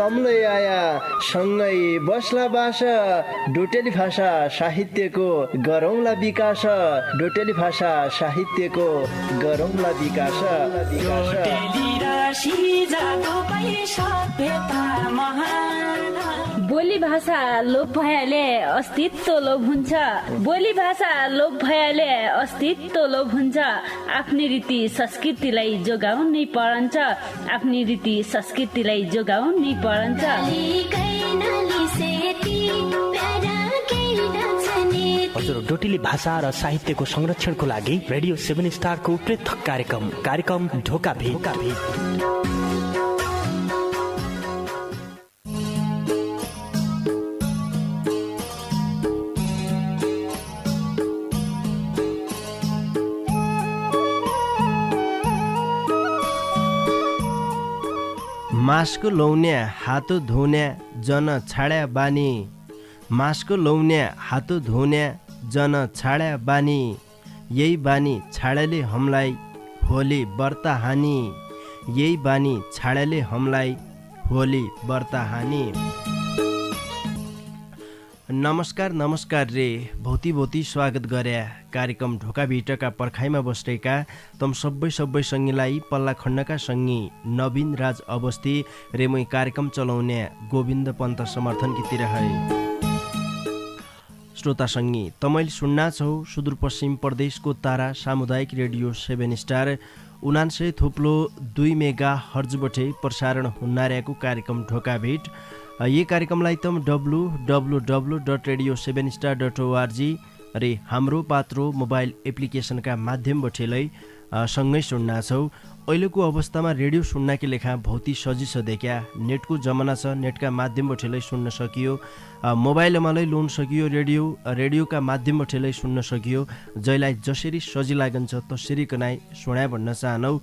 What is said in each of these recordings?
तम्लै आया सँगै बस्ला बास डोटेली भाषा साहित्यको गरौँला विकास डोटेली भाषा साहित्यको गरौँला विकास बोली भाषा लोप भएले अस्तित्व लोप हुन्छ बोली भाषा लोप भएले अस्तित्व लोप हुन्छ आफ्नै रीति संस्कृतिलाई जोगाउनै पर्छ आफ्नै रीति संस्कृतिलाई जोगाउनै पर्छ हजुर डोटेली भाषा र साहित्यको संरक्षणको लागि रेडियो 7 स्टारको पृथक कार्यक्रम ढोका भेट मास्क लौन्या हात धुन्या जन छाड्या बानी मास्क लौन्या हात धुन्या जन छाड्या बानी यही बानी छाडेले हमलाई होली व्रत हानि यही बानी छाडेले हमलाई होली व्रत हानि। नमस्कार रे भौती स्वागत गर्या कार्यक्रम ढोका भिटका पर्खाइमा बसेका तम सबै सङ्गीलाई पल्ला खण्डका सङ्गी नवीन राज अवस्थी रे मै कार्यक्रम चलाउने गोविन्द पन्त समर्थनकीतिर है श्रोता सङ्गी तमैले सुन्ना छौ सुदूरपश्चिम प्रदेशको तारा सामुदायिक रेडियो 7 स्टार 79.2 मेगा हर्जबटे प्रसारण हुन्नार्याको कार्यक्रम ढोका भेट यी कार्यक्रमलाई तम www.radio7star.org रे हाम्रो पात्रो मोबाइल एप्लिकेसनका माध्यमबाटै सँगै सुन्ना छौ। अहिलेको अवस्थामा रेडियो सुन्नकी लेखा भौती सजिलो देखा नेटको जमाना छ नेटका माध्यमबाटै सुन्न सकियो मोबाइलमा लोन सकियो रेडियोका माध्यमबाटै सुन्न सकियो जसलाई जसरी सजिलो लागन्छ तसरी कनाइ सुनाइ भन्न चाहनौ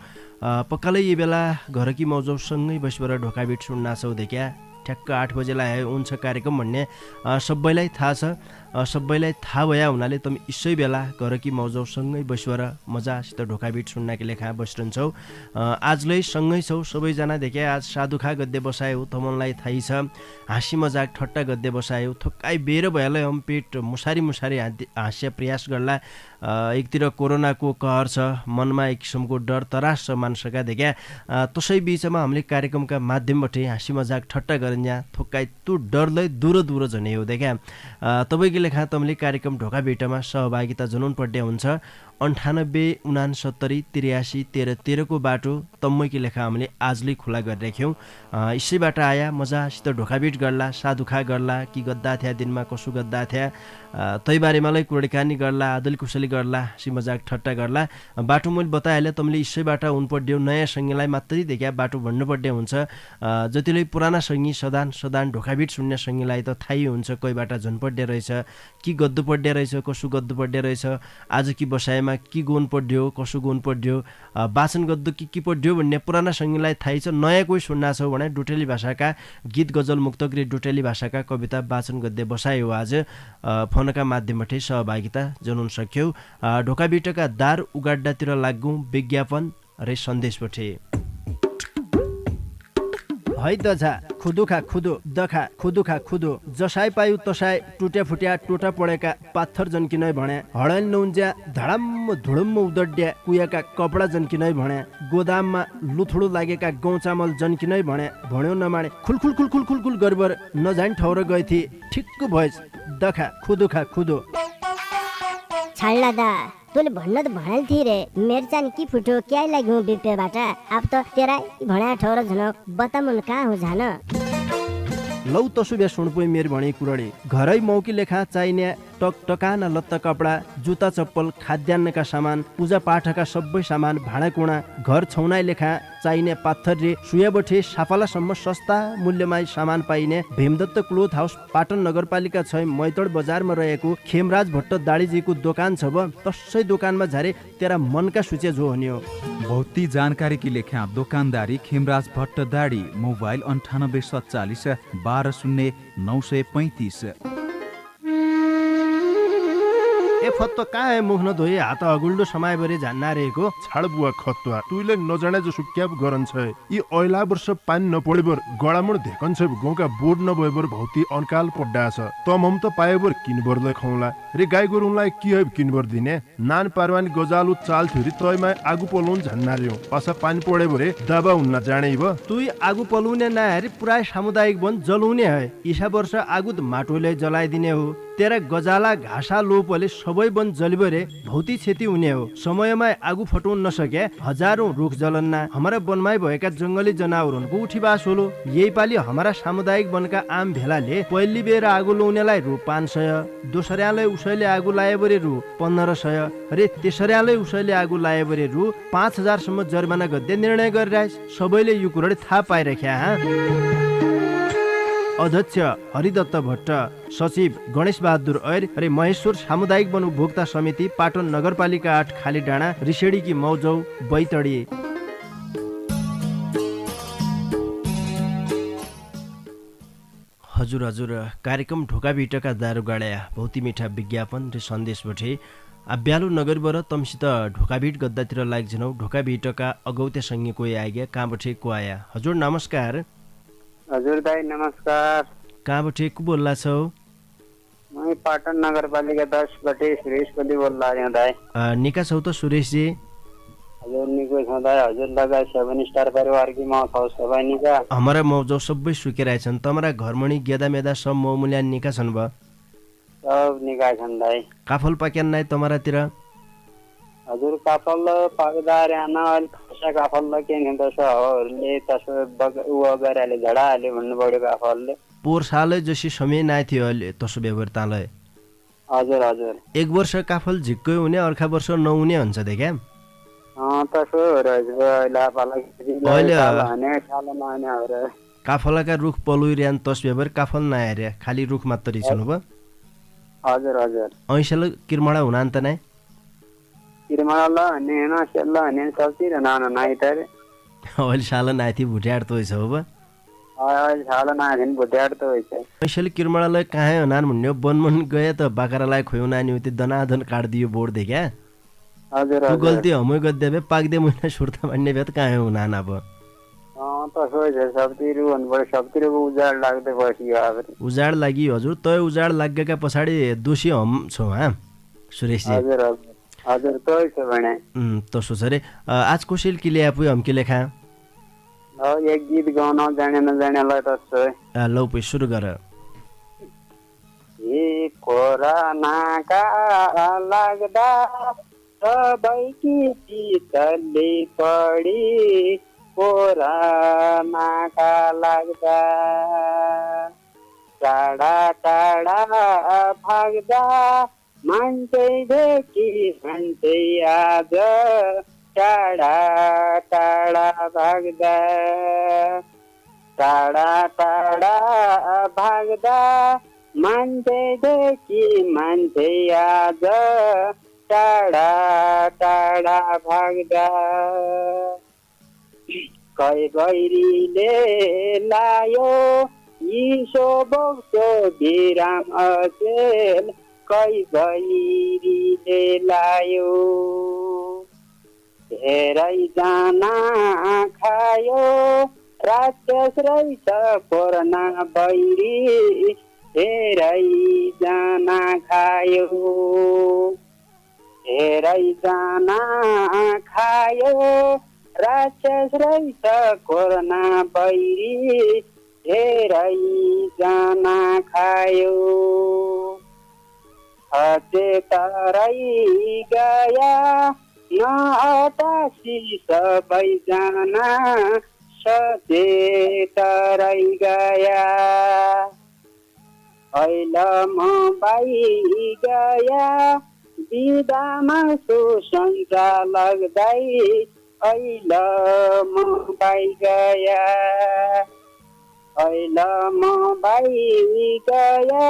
पक्कालै यी बेला घरकी मौजौसँगै बसेर ढोका भेट सुन्ना छौ देखा ठ्याक्क 8 बजेलाई हुन्छ कार्यक्रम भन्ने सबैलाई थाहा छ सबैलाई थाहा भया हुनाले तम यसै बेला घरकी मौजौसँगै बसेर मजासित ढोका भेट सुन्नकी लेखा बसिरहन्छौ आजलै सँगै छौ सबैजना देखे आज साधुखा गद्य बसायो तमनलाई थाहै छ हाँसी मजाक ठट्टा गद्य बसायो थोक्काइ बेर भएलै हम पेट मुसारी हाँस्या प्रयास गर्ला एकतिर कोरोनाको कहर छ मनमा एक किसिमको डर तरास छ मान्छेका देख्या त्यसै बीचमा हामीले कार्यक्रमका माध्यमबाट हाँसी मजाक ठट्टा गरिन्छ थोक्काइ तु डरलै दूर झने हो देख्या तपाईको लेखा तमले कार्यक्रम ढोका भेटमा सहभागिता जनाउनु पर्ने हुन्छ 98 69 83 13 को बाटो तम्मैकी लेखा हामीले आजले खुला गरिराख्यौँ यसैबाट आया मजासित ढोका भेट गर्ला साधुखा गर्ला कि गद्दा थिया दिनमा कसो गद्दा थिया तै बारेमालाई कुराकानी गर्ला आदल कुशली गर्ला सी मजाक ठट्टा गर्ला बाटो मैले बताएले तमले यसैबाट उनपर्ड्यो नयाँ सङ्गीलाई मात्रै देखा बाटो भन्नुपर्ने हुन्छ जतिले पुराना सङ्गी सदान ढोका भेट सुन्ने सङ्गीलाई त थाहै हुन्छ कोहीबाट झन्पर्ने रहेछ कि गद्दु पर्ने रहेछ कसो गद्दु पर्ने रहेछ आज कि बसाएमा कि गुण पढ्यो कसो गुण पढ्यो वाचन गद्दु कि पढ्यो भन्ने पुराना सङ्गीलाई थाहै छ नयाँ कोही सुन्ना छौ भने डोटेली भाषाका गीत गजल मुक्तक रे डोटेली भाषाका कविता वाचन गद्य बसायो आज फोनका माध्यमबाट सहभागिता जनाउन सक्यौ ढोका बिटका दार उगाड्डातिर लागौं विज्ञापन रे सन्देशबाट है दझा खुदुखा खुदो दखा खुदुखा खुदो जसाई पायु तसाई टुट्या फुट्या टोटा पडेका पाथर जन्किनै भने हडल नउन्ज्या धडम्म धुडुम्म उदड्या कुयाका कपडा जन्किनै भने गोदाममा लुथुडो लागेका गहुँ चामल जन्किनै भने भन्यो नमाने खुलखुल गरबर नजाइन ठाउर गएथी ठिक्क भएछ दखा खुदुखा खुदो छाड्ला दा तोले भन्न त भनेल थिए रे मेरो चाहिँ के फुट्यो क्या लाग्यो बिपेबाट अब त तेरा भण्या ठौर झनक बतामुन कहाँ हो झान लौ तसु बे सुनपुई मेरो भणी कुरडी घरै मौकी लेखा चाहिने टकाना लत्ता कपडा जुत्ता चप्पल खाद्यान्नका सामान पूजा पाठका सबै सामान भाँडाकुँडा घर छौनाइ लेखा चाहिने पाथर रे सुयाबठे साफालासम्म सस्ता मूल्यमा सामान पाइने भीमदत्त क्लोथ हाउस पाटन नगरपालिका 6 मैतड बजारमा रहेको खेमराज भट्ट दाडीजीको दोकान छ ब तसै दोकानमा झारे तेरा मनका सूचे जो हन्यो भौती जानकारी की लेखा दुकानदारी खेमराज भट्ट दाडी मोबाइल 9847 120935 ए फत्तो कहाँ है मुख नधोए हात अगुल्डो समय बरे झान्ना रहेको छाड बुवा खतुवा तुइले नजाने जो सुक्याब गरन्छ यी ऐला वर्ष पानी नपडेबर गडामुड धेकन्छ गाउँका बोर्ड नभएबर भौती अनकाल पड्डा छ तम हम त पाएबर किनबरले खौला रे गाई गोरुलाई के है किनबर दिने नान पारवानी गजालु चाल थुरी तयमा आगु पलाउन झन्ना र्यो पासा पानी पडे भरे दाबा हुन्न जाने ब तुई आगु पलाउने नहेरी पुरा सामुदायिक वन जलाउने है ईशा वर्ष आगु त माटोले जलाइदिने हो तेरा गजाला घाँसा लोपले सबै वन जलिबरे भौती क्षति हुने हो समयमा आगु फटाउन नसके हजारौं रुख जलन्ना हमारा वनमै भएका जंगली जनावरहरूको उठीबास होलो यही पालि हमारा सामुदायिक वनका आम भेलाले पहिली बेर आगो लाउनेलाई रु 500 दोस्राले उसैले आगो लाए बरे रु 1500 रे तेस्राले उसैले आगो लाए बरे रु 5000 सम्म जरिमाना गर्दै निर्णय गरिरहेछ सबैले यो कुरा थाहा पाइराख्या अध्यक्ष हरिदत्त भट्ट सचिव गणेश बहादुर ऐर रे महेश्वर सामुदायिक वन उपभोक्ता समिति पाटन नगरपालिका 8 खाली डाँडा रिसेडीकी मौजौ बैतडी हजुर कार्यक्रम ढोका बिटका दारू गाड्या भौती मिठा विज्ञापन र सन्देश बठे अब्यालु नगरबाट तमसित ढोकाभिट गद्दातिर लाग्छनौ ढोका बिटका अगौते संगे कोही आइगे कहाँबठे को आया हजुर नमस्कार हजुर दाइ नमस्कार कहाँबठे को बोल्ला छौ म पाटन नगरपालिका 10 बटे सुरेश कोली बोल्ला छु दाइ निका छौ त सुरेश जी हजुर निको छ दाइ हजुर लगा 7 स्टार परिवार की म छौ सबै निका हमारा मौजौ सबै सुकेराछन् तमरा घरमणी गेदा मेदा सब मौमुल्या निका छन् ब सब निका छन् दाइ काफल पाक्यान नाइ तमरातिर हजुर काफल पागदार आना खसा काफल के नि तसले तस उ गराले झडाले भन्नु बढ्यो काफलले पोर सालै जसी समय नाइ थियो अहिले तसो व्यवहार तालै हजुर हजुर एक वर्ष काफल झिक्कै हुने अर्का वर्ष नहुने हुन्छ देख्या तसो रहेछ काफलका रुख पलुइरहन तस व्यवहार काफल नआएर खाली रुख मात्र छन् ब हजुर हजुर ऐसल किरमडा हुनान त नाइ किरमडा ने न सेल्ला ने सबतिर नाना नाइ तरे अहिले साल नाथि भुट्याड तोइ छ ब अहिले साल नाथिन भुट्याड त होइछ ऐसल किरमडालाई काहे हुनान भन्ने बनमन गए त बाकरालाई खोयुनानी उति दनादन काट दियो बोर्ड देख्या हजुर तू गल्ती हमै गद्देबे पाक्दे मुना सुर्ता भन्ने बेत काहे हुनान अब तसो छ सबतिर भन्नु सबतिरको उजाड लाग्दै बसियो अब उजाड लागि हजुर तय उजाड लागेका पछाडि दोषी हम छौ हा सुरेश जी हजुर हजुर तय छ भने तसो छ रे आज कोसेल कि ल्याए पुइ हम कि लेखा एक गीत गाउन जाने नजानेलाई तसो लौ पुइ सुरु गर ए कोरोनाका लाग्दा सबैकी शीतले पडी कोरोनाका लाग्दा टाढा टाढा भाग्दा मान्छे देखि मान्छे आज टाढा टाढा भाग्दा टाढा टाढा भाग्दा मान्छे देखि मान्छे आज टाढा टाढा भाग्दा कै गैरीले लायो यीशो बोक्सो बिराम अचेल कै गैरीले लायो धेरैजना खायो राक्षस रहेछ कोरोना बैरी धेरैजना खायो धेरैजना खायो राक्षस रहेछ कोरोना बैरी धेरैजना खायो अचेतरै गया नहटासी सबैजना सचेतरै गया ऐल मोबाइल गया बिदामा सुसंसा लाग्दै ऐल मोबाइल गया ऐल मोबाइल गया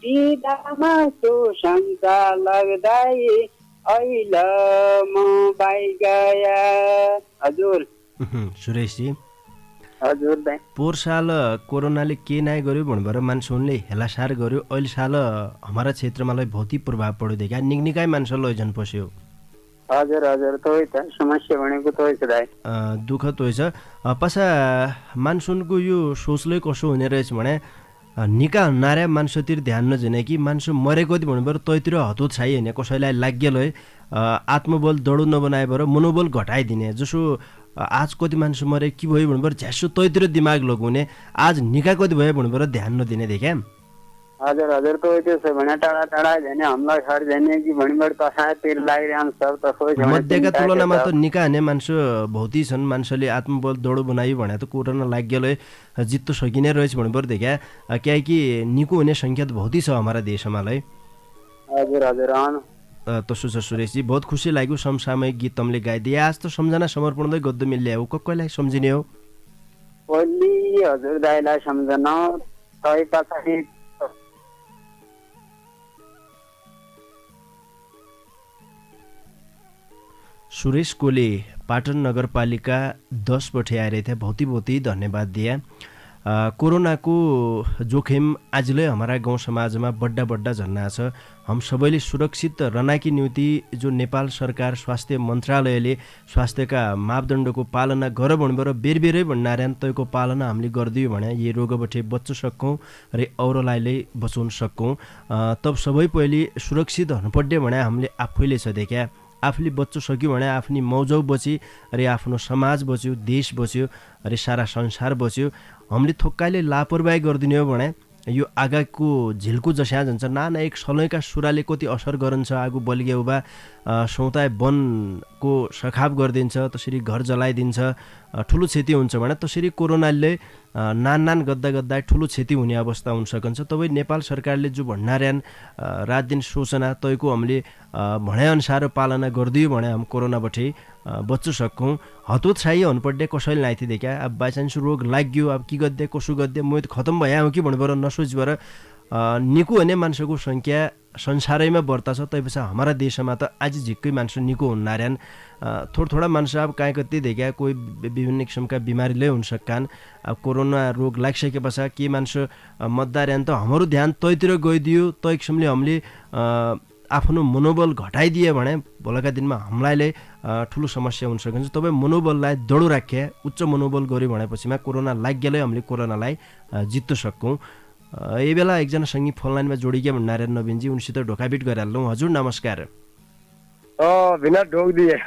बिदामा सुसंसा लाग्दै ऐल मोबाइल गया हजुर सुरेश जी हजुर दाइ पोहोर साल कोरोनाले के नाइ गर्यो भन्नुभएर मान्छेहरूले हेलासार गर्यो अहिले साल हमारा क्षेत्रमा भौतिक प्रभाव पऱ्यो देखा निकै मान्छे लैजन पस्यो हजुर हजुर तोय त समस्या भनेको तोय छ दाइ दुःख तोय छ पछा मान्छेको यो सोचले कसो हुने रहेछ भने निका हन्नार्या मान्छेतिर ध्यान नदिने कि मान्छे मरेको दि भन्नुभएर तैतिर हतो छाइ होइन कसैलाई लाग्यो आत्मबल दडो नबनाएर मनोबल घटाइदिने जसो आज कति मान्छे मरे के भयो भन्नुभएर झ्यासो तैतिर दिमाग लगाउने आज निका कति भयो भन्नुभएर ध्यान नदिने देख्या हजुर हजुर तोय त्यसो भने टाढा टाढा झने हमला खर झने कि भणिबाट कसातिर लागिरहन सब त सोच मध्येका तुलनामा त निका हाने मान्छे भौती छन् मान्छेले आत्मबल दडो बनायो भने त कोरोना लाग्यो जित्तो सकिने रहेछ भन्नुभएर देख्या किनकि निको हुने संख्या त भौती छ हमारा देशमा हजुर हजुर तसो छ सुरेशजी बहुत खुसी लाग्यो समसामयिक गीत तमले गाइदिए आज त सम्झना समर्पणदै गद्द मिल्ने हो कसलाई सम्झिने हो ओली हजुर दाइलाई सम्झना तै पछाडि सुरेश कोले पाटन नगरपालिका 10 बठे आए थे भौती धन्यवाद दिया कोरोनाको जोखिम आजले हमारा गाउँ समाजमा बड्डा झन्ना छ हम सबैले सुरक्षित रहनाकी निम्ति जो नेपाल सरकार स्वास्थ्य मन्त्रालयले स्वास्थ्यका मापदण्डको पालना गर भन्बर बेरबेरै भन्नार्यान तयको पालना हामीले गरिदियो भने यी रोगबठे बच्न सक्छौँ र औरलाई बचाउन सक्छौँ तब सबै पहिले सुरक्षित हुनुपर्ने भने हामीले आफैले छ देख्या आफूले बच्चो सक्यो भने आफ्नी मौजौ बची अरे आफ्नो समाज बच्यो देश बच्यो अरे सारा संसार बच्यो हामीले थोक्काले लापरवाही गरिदिने हो भने यो आगाको झिल्को जस्या जान्छ नाना एक सलैका सुराले कति असर गरन्छ आगो बलिग्यो वा सौताय वनको सखाप गरिदिन्छ त्यसरी घर जलाइदिन्छ ठुलो क्षति हुन्छ भने त्यसरी कोरोनाले नान गद्दा ठुलो क्षति हुने अवस्था हुन सकन्छ तबै नेपाल सरकारले जो भन्नार्यान रात दिन सूचना तयको हामीले भनाइअनुसार पालना गरिदियो भने हम कोरोनाबाटै बच्न सक्छौँ हतो छाइ हुनुपर्ने कसैले नाइथि देख्या अब बाइचान्स रोग लाग्यो अब के गद्दे कसो गद्दे म त खतम भए हो कि भन्नुभएर नसोचबाट निको हुने मान्छेको संख्या संसारैमा बढ्ता छ तैपछि हमारा देशमा त आज झिक्कै मान्छे निको हुन्नार्यान थोड़ा मान्छे अब काहीँ कति देख्या कोही विभिन्न किसिमका बिमारीले हुन सक्छन् अब कोरोना रोग लागिसके पछाडि के मान्छे मतदार्यान त हाम्रो ध्यान तैतिर गइदियो तै किसिमले हामीले आफ्नो मनोबल घटाइदिए भने भोलिका दिनमा हामीलाई ठुलो समस्या हुन सकिन्छ तबै मनोबललाई दडो राखे उच्च मनोबल गर्यो भनेपछिमा कोरोना लाग्यलै हामीले कोरोनालाई जित्न सक्छौँ यही बेला एकजना सङ्गीत फोन लाइनमा जोडिके भन्नारे नवीनजी उनसित ढोकाबिट गरिहाल्नु हजुर नमस्कार बिना ढोक दिए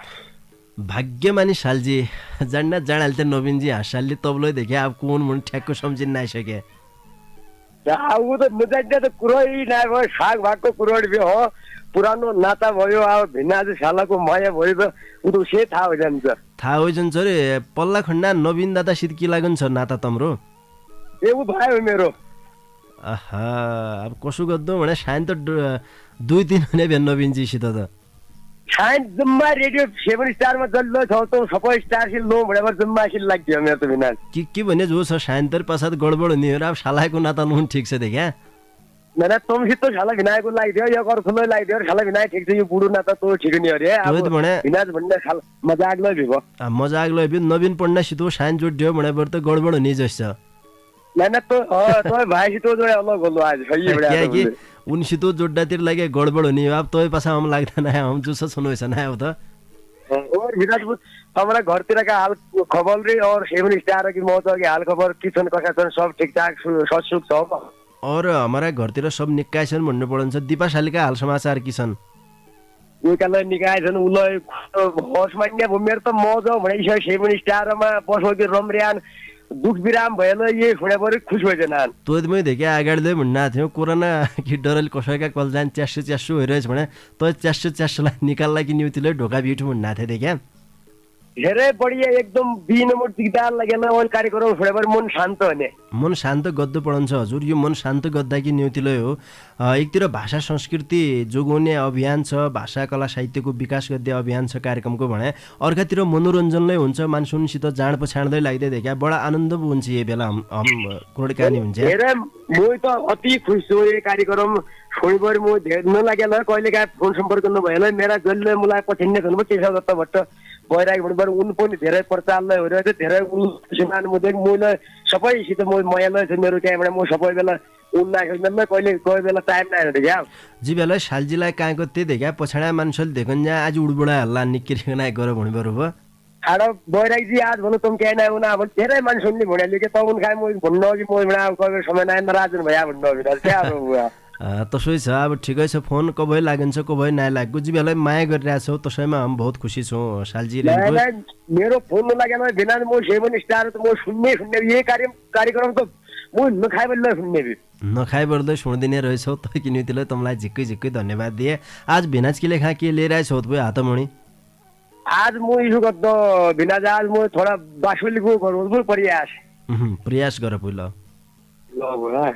भाग्यमानी सालजी जान्ना जानाल्थे नवीनजी हाँसालले तबलै देखे अब कोन मुन ठ्याक्क सम्झिन नाइसके अब त नजान्ने त कुरै नभयो साग भागको कुरोड बे हो पुरानो नाता भयो अब भिन्ना सालाको माया भयो त उतो से थाहा हो जान्छ रे पल्ला खण्डा नवीन दादा सिद्की लागन छ नाता तम्रो ए उ भयो मेरो आहा अब कसो गद्दो भने साइन त 2-3 हुने भ्या नवीनजीसित त साइन जम्मा रेडियो 7 स्टारमा जल्लो छ त सबै स्टार सिल लो भनेर जम्मा सिल लाग्यो मेरो त बिना के भने जो छ साइन तर पछात गडबड हुने हो अब सालाको नाता नुन ठीक छ देख्या मैंने तुम तो शाला विनायक लाइदियो या कर फुलो लाइदियो शाला विनायक ठीक छ यो बुढो नाता तो ठीक नि अरे अब विनायक भन्ने शाला मजाक लै भिबो मजाक लै भि नवीन पण्डा सितो साइन जोड्यो भनेबर त गडबड हुने जस्तो मैंने तो तो भाइ सितो जोडे अलग होलो आज सही बडा के उनसितो जोड्दातिर लागे गडबड हुने अब तोय पासा हम लाग्दैन हम जुस सुनोइछ न अब त और विराट हमारा घरतिर का हाल खबर रे और 7 स्टार की मौत की हाल खबर किचन कसा छन् सब ठीकठाक ससुक छ और हमारा घरतिर सब निकाय छन् भन्नु पर्छ दिपाशालीका हाल समाचार के छन् उकाले निकाय छन् उलाई होस मान्ने भूमिहरु त मौज भने 7 स्टारमा बसो कि रमर्यान दुख विराम भएन ये हुने परे खुश भएन तोदमै देखे अगाडिले भन्ना थियो कोरोना कि डरले कसैका कलजान च्यास्सु हैरछ भने त च्यास्सुलाई निकाल्ला कि न्युतिले ढोका बिठु भन्ना थियो देख्या धेरै बढिया एकदम 2 नम्बर दिगदार लागेन ओल कार्यक्रम हुनेबर मन शान्त हुने मन शान्त गद्द पढन्छ हजुर यो मन शान्त गद्दा कि न्युतिलै हो एकतिर भाषा संस्कृति जोगाउने अभियान छ भाषा कला साहित्यको विकास गर्दै अभियान छ कार्यक्रमको भने अर्कातिर मनोरञ्जनलै हुन्छ मान्छेसित जाँड पछाड्दै लाग्दै देख्या बडा आनन्द हुन्छ यो बेला हम कोडकानी हुन्छ धेरै म त अति खुसी छु यो कार्यक्रम छोडीबर म धेरै नलागेला कहिलेका फोन सम्पर्क नभएला मेरा जल्ले मलाई पछिन्ने भन्नु त्यसो जत्ता भट्ट भइरहेको भन्नु उन पनि धेरै प्रचारलाई हो र धेरै सुनान मैले सबैसित म मायालै छु मेरो त्यहाँबाट म सबै बेला उनलाई कहिले कोही बेला टाइम लाग्यो क्या जी बेला सालजीलाई काँको त्यही देखा पछाडा मान्छेले देखन जा आज उडबुडा हल्ला निक्किरिकन गएर भन्नु भयो खाना बैरागी आज भन्नु तुम क्या नै उना अब धेरै मान्छेले भन्यो कि त उन खाए म भन्नु कि म कोही समय नाराज भया भन्नु क्या तसै छ अब ठिकै छ फोन कबै लागिन्छ कबै नाइ लागेको जी बेला माया गरिरहेछौ त्यसैमा हम बहुत खुसी छौँ सालजी मेरो फोन लागेन बिना म 7 स्टार त म सुन्ने यही कार्यक्रम त म नखाए बल्ल सुन्ने नखाए बल्दै सुन्दिने रहेछौ त किनितिले तमलाई झिक्कै झिक्कै धन्यवाद दिए आज भिनाज के लेखा के लिएर आइछौ त हातमुनि आज म इशु गर्दा भिनाज आज म थोडा बासुलीको गर्नु प्रयास गर पहिला ल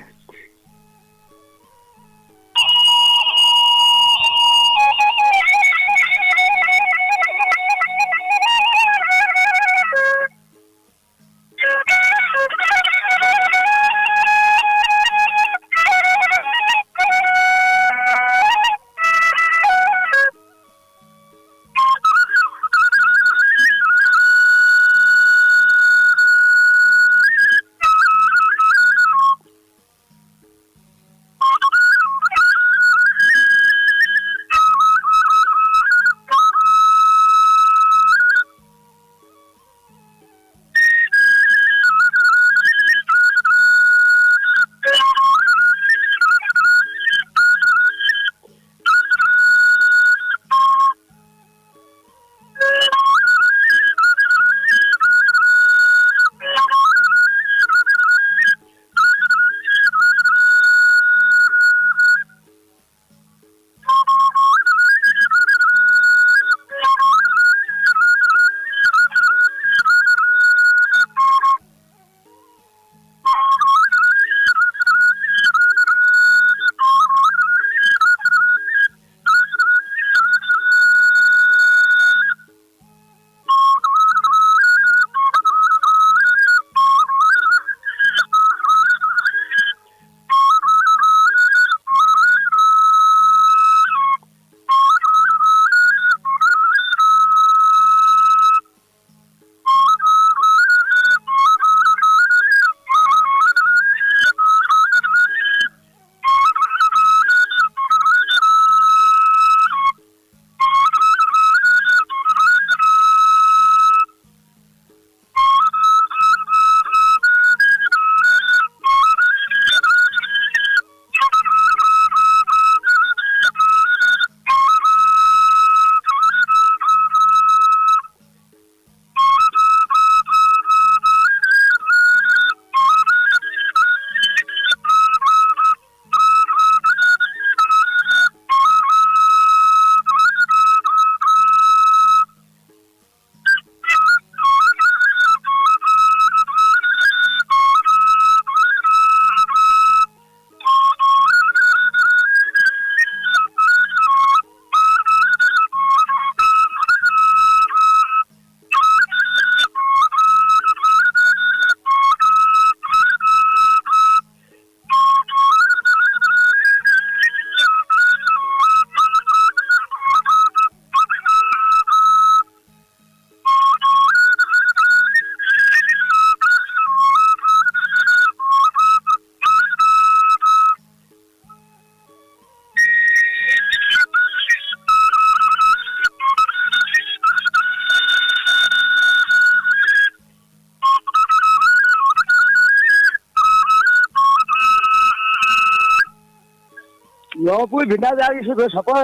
Pui Vinda जागी सुबह सपा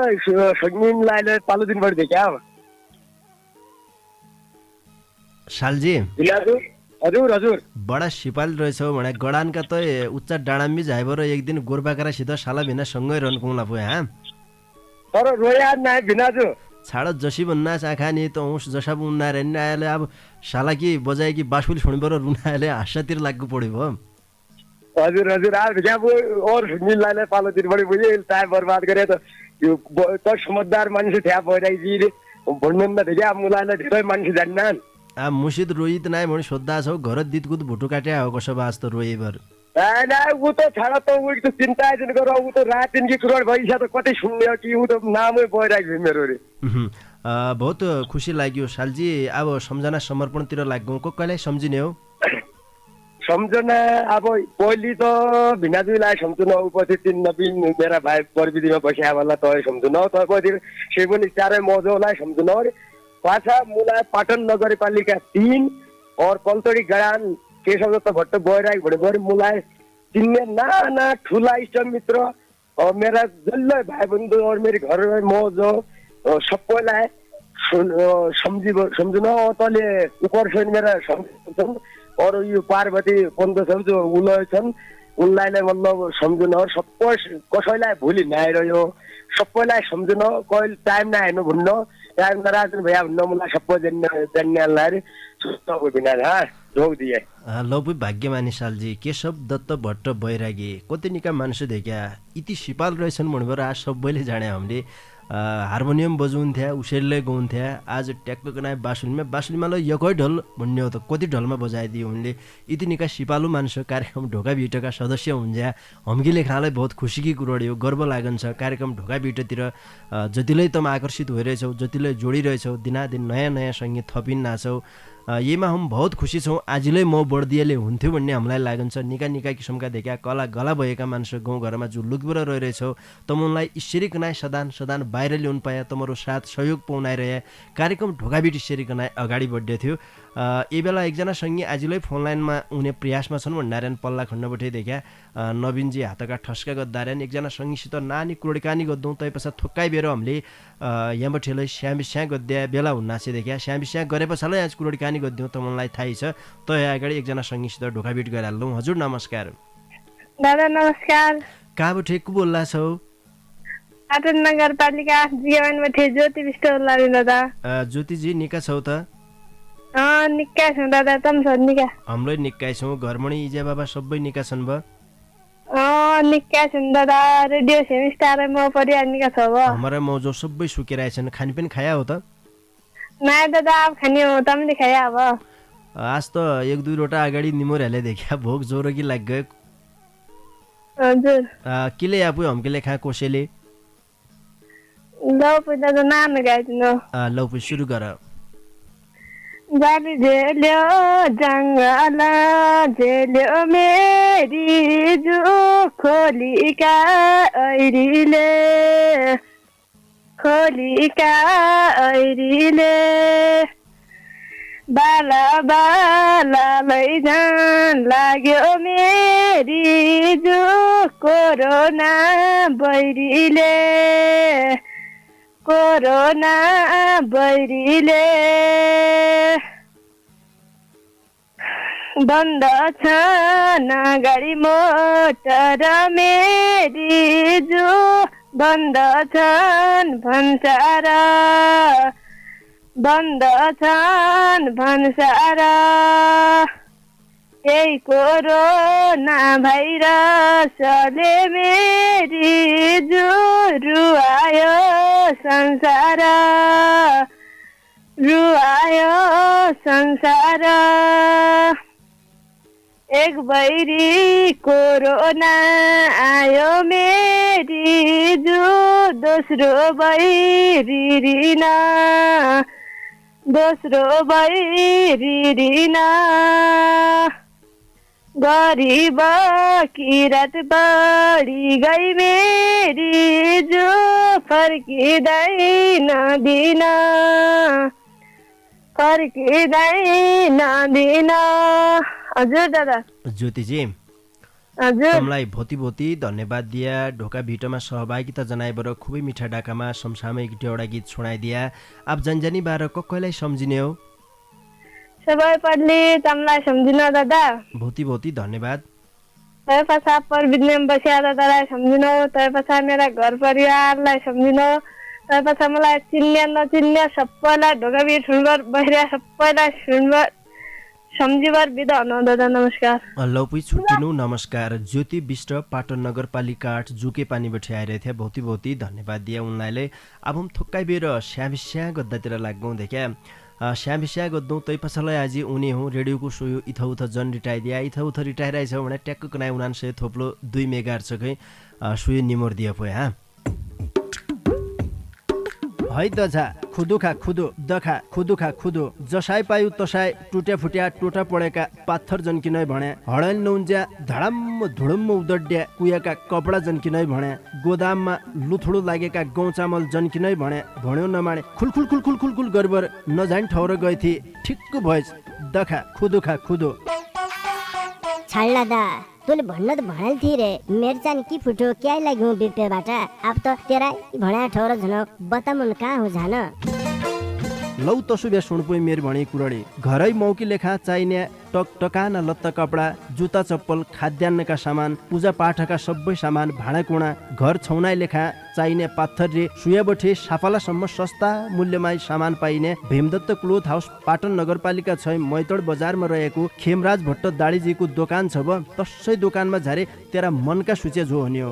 सगनीन लाइले पालो दिन भर देखा सालजी हजुर हजुर बडा सिपाल रहेछौ भने गडानका त उच्च डाँडामी जाइबर एक दिन गोरबाकारा सिधा साला भिना सँगै रनकुला पो हा तर रोया नाइ भिनाजु छाड जसी भन्ना आँखा नि त उस जसा बुन्ना रे नि आले अब साला कि बजाए कि बासुली छोडिबर रुनाले हास्यतिर लाग्नु पर्यो भयो हजुर हजुर आ जब और मिलाले पालो दिन बढी बुझे टाइम बर्बाद गरे त यो त समझदार मान्छे थिया भइराइ जी भन्नु न देखा मुलाले धेरै मान्छे जान्नान् आ मुसिद रोहित नाइ भने सोद्दा छौ घर दितगुत भुटु काट्या हो कसो वास्त रोइबर ना उ त छाडा त उ त चिन्ता दिन गर उ त रात दिन की करोड भइसा त कतै सुन्ने कि उ त नामै भइराइ मेरो रे बहुत खुसी लाग्यो सालजी। अब सम्झना समर्पणतिर लाग्यौँ, कसलाई सम्झिने हो? सम्झना अब पहिले त भिनाजुलाई सम्झुन उपस्थित नवीन मेरा भाइ प्रविधिमा बसिया वाला तय सम्झुन तपछि सेवनी चारै मजोलाई सम्झुन पाछा मुला पाटन नगरपालिका 3 और कलतडी गडान केशव दत्त भट्ट बैराग भनेपछि मुलाई चिन्ने नाना ठुला इष्ट मित्र और मेरा जल्लै भाइ बन्धु और मेरी घर मजो सबैलाई सम्झुन तले उपर मेरा सम्झुन और यो पार्वती पन्त सब जो उलय छन् उनलाई नै मतलब सम्झुन सबै कसैलाई भुलि नआइरह्यो सबैलाई सम्झुन कहिले टाइम नहेर्नु भन्न टाइम नराजन भैया भन्न मलाई सबै जान्नेलाई सुस्तको बिना जोग दिए लौपी भाग्यमानी सालजी केशव दत्त भट्ट बैरागी कति निका मान्छे देख्या इति सिपाल रहेछन् भन्नुभयो आज सबैले जाने हामीले हार्मोनियम बजाउँथ्या उसैले गाउँथ्या आज ट्याक्क नाइ बाँसुलीमा ल यकै ढल भन्ने हो त कति ढलमा बजाइदियो उनले इति निका सिपालु मान्छे कार्यक्रम ढोका भिटका सदस्य हुन्ज्या हम्कीले खानालाई बहुत खुसीकी कुरो हो गर्व लागन्छ कार्यक्रम ढोका भिटतिर जतिले तम आकर्षित भइरहेछौ जतिले जोडिरहेछौ दिनादिन नयाँ नयाँ सङ्गीत थपिन नाछौ येमा हम बहुत खुसी छौँ आजलै म बढ्दियाले हुन्थ्यो भन्ने हामीलाई लागन्छ निका निका किसिमका देखा कला गला भएका मान्छे गाउँघरमा जो लुकबर रहिरहेछौ तमलाई ईश्वरी कनाय सदान बाहिर ल्याउनु पाए तमरो साथ सहयोग पाउनाइरहे कार्यक्रम ढोकाबिट ईश्वरी कनाय अगाडि बढ्दै थियो यही बेला एकजना सङ्गी आजलै फोन लाइनमा हुने प्रयासमा छन् भन्नारायण पल्ला खण्डबटे देखा नवीनजी हातका ठस्का गद्दारेन एकजना सङ्गीसित नानी कुरोडकानी गद्दौँ तै पछाडि थोक्काइ बेर हामीले यहाँबटेलाई स्याबिस्या गद्या बेला हुन्नासे देखा स्याबिस्या गरे पछाडि आज कुरोडकानी गद्यौँ त मलाई थाहै छ त अगाडि एकजना सङ्गीसित ढोकाबिट गराल्लौँ हजुर नमस्कार दादा नमस्कार कहाँबटे को बोल्ला छौ पाटन नगरपालिका जीवनबटे ज्योति विष्ट बोल्ला दादा ज्योतिजी निका छौ त निक्का छौँ दादा तम छ निका हाम्रो निक्का छौँ घरमणी इजा बाबा सबै निका छन् ब निक्का छन् दादा रेडियो सेमी स्टार म परिवार निका छ ब हमरा मौजो सबै सुकिरहेछन् खानपिन खाया हो त नाइ दादा अब खाने हो तमले खाया अब आज त एक दुई रोटा अगाडि निमोरहरूले देखा भोक जोरो कि लाग गयो हजुर किले आफू हम्केले खा कोसेले लौ दादा नाम गाइदिनु लौ सुरु गर जाली झेल्यो जङ्गल झेल्यो मेरी जु खोलीका ऐरीले बाला बाला लैजान लाग्यो मेरी जु कोरोना बैरीले बन्द छ नगाडी मोटर मेरी जु बन्द छन् भन्सार यही कोरोना भाइरसले मेरी जु रुवायो संसार एक बैरी कोरोना आयो मेरी जु दोस्रो बैरी गरीब किरात बढी गई मेरी जो फर्किँदैन दिन हजुर दादा ज्योतिजी हजुर तमलाई भोती भोती धन्यवाद दिया ढोका भिटोमा सहभागिता जनाइबर खुबै मिठा डाकामा समसामयिक एउटा गीत सुनाइदिया आप जनजनी बार कसलाई सम्झिने हो सबै पढ्ने तमलाई सम्झिन दादा भोती भोती धन्यवाद तै पछा प्रविधिमा बसिया दादालाई सम्झिन तै पछा मेरा घर परिवारलाई सम्झिन तै पछा मलाई चिन्ने नचिन्ने सबैलाई ढोका भिट सुनबर बसिया सबैलाई सम्झिबर बिदा हुनु दादा नमस्कार लौपी छुट्टिनु नमस्कार ज्योति विष्ट पाटन नगरपालिका 8 जुके पानी बैठे आइरहे थिए भौती भौती धन्यवाद दिया उनलाई अब हम थोक्काइ बेर स्याबिस्या गद्दातिर लाग्गौँ देख्या स्याबिस्या गद्दौँ तै पछाडि आज उनी हुँ रेडियोको सोयो इथौथ जन रिटाइदिया इथौथ रिटाइराइ छ भने ट्याक्क कनाइ 99 थोप्लो 2 मेगाहर्ज छ खै सोयो निमोर दिया पोए हा है दझा खुदुखा खुदो दखा खुदुखा खुदो जसाई पायु तसाई टुट्या फुट्या टोटा पडेका पाथर जन्किनै भने हडल नउन्ज्या धडम्म धुडम्म उदड्या कुयाका कपडा जन्किनै भने गोदाममा लुथुडो लागेका गहुँ चामल जन्किनै भने भन्यो नमाने खुलखुल खुलखुल खुलखुल गरबर नजान ठाउँ गए थिए ठिक्क भएछ दखा खुदुखा खुदो छाड्ला दा तैँले भन्न त भनेल थिए रे मेरो चाहिँ के फुट्यो क्या लाग्यो बिपेबाट अब त तेरा भन्या ठाउँ झन बतामुन कहाँ हो झान लौ तसुबे सुणपुई मेर भणी कुरडी घरै मौकी लेखा चाहिने टकटकाना लत्ता कपडा जुत्ता चप्पल खाद्यान्नका सामान पूजा पाठका सबै सामान भाँडाकुँडा घर छौनाइ लेखा चाहिने पाथर रे सुयाबठे साफालासम्म सस्ता मूल्यमा सामान पाइने भीमदत्त क्लोथ हाउस पाटन नगरपालिका 6 मैतड बजारमा रहेको खेमराज भट्ट दाडीजीको दोकान छ ब तसै दोकानमा झारे तेरा मनका सूचे जो हनियो